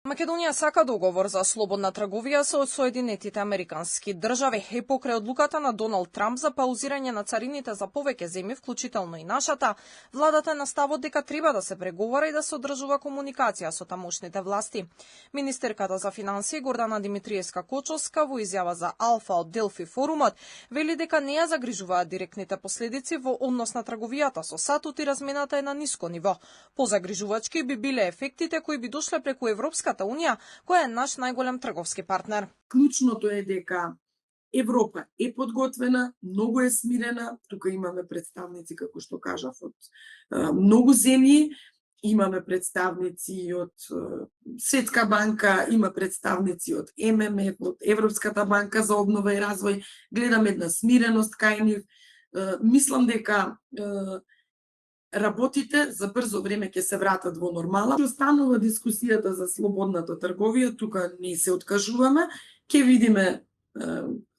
Македонија сака договор за слободна трговија со Соединетите Американски држави и покрај одлуката на Доналд Трамп за паузирање на царините за повеќе земји, вклучително и нашата, владата е на ставот дека треба да се преговара и да се одржува комуникација со тамошните власти. Министерката за финансии Гордана Димитриевска-Кочовска во изјава за Алфа од Делфи форумот вели дека не ја загрижуваат директните последици во однос на трговијата со САД и размената е на ниско ниво. Позагрижувачки би биле ефектите кои би дошле преку Европската Унија, која е наш најголем трговски партнер. Клучното е дека Европа е подготвена, многу е смирена, тука имаме представници, како што кажав, од многу земји, имаме представници од Светска банка, има представници од ММФ, од Европската банка за обнова и развој, гледаме една смиреност кај нив. Мислам дека работите за брзо време ќе се вратат во нормала. Останува дискусијата за слободната трговија, тука не се откажуваме, ќе видиме,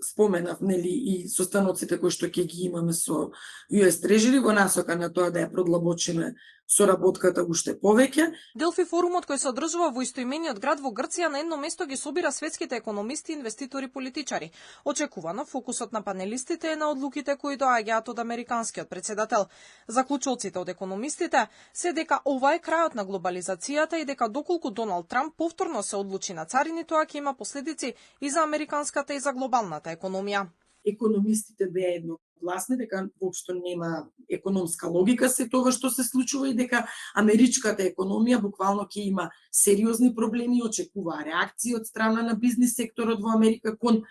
споменав, нели, и состаноците кои што ќе ги имаме со US Treasury во насока на тоа да ја продлабочиме соработката уште повеќе. Делфи форумот кој се одржува во истоимениот град во Грција на едно место ги собира светските економисти, инвеститори, политичари. Очекувано фокусот на панелистите е на одлуките кои доаѓаат од американскиот председател. Заклучоците од економистите се дека ова е крајот на глобализацијата и дека доколку Доналд Трамп повторно се одлучи на царини, тоа ќе има последици и за американската и за глобалната економија. Економистите беа едногласни дека воопшто нема економска логика се тоа што се случува и дека америчката економија буквално ќе има сериозни проблеми и очекува реакции од страна на бизнис секторот во Америка кон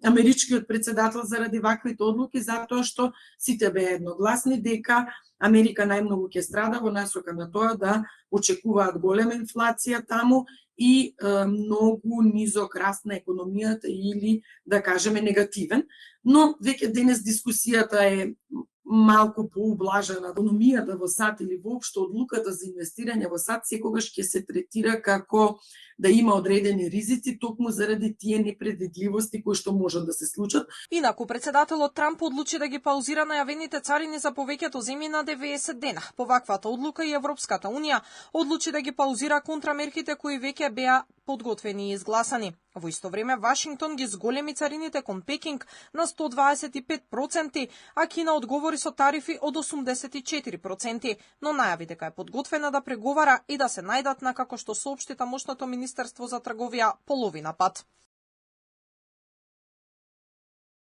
америчкиот председател заради ваквите одлуки, затоа што сите беа едногласни дека Америка најмногу ќе страда во насока на тоа да очекуваат голема инфлација таму и многу низок раст на економијата или, да кажеме, негативен. Но веќе денес дискусијата е малку поублажена. Економијата во САД или воопшто одлуката за инвестирање во САД секогаш ќе се третира како да има одредени ризици токму заради тие непредвидливости кои што можат да се случат. Инаку председателот Трамп одлучи да ги паузира најавените царини за повеќето земји на 90 дена. По ваквата одлука и Европската Унија одлучи да ги паузира контрамерките кои веќе беа подготвени и изгласани. Во исто време Вашингтон ги зголеми царините кон Пекинг на 125%, а Кина одговори со тарифи од 84%, но најави дека е подготвена да преговара и да се најдат на, како што соопшти тамошното Министерство за трговија, половина пат.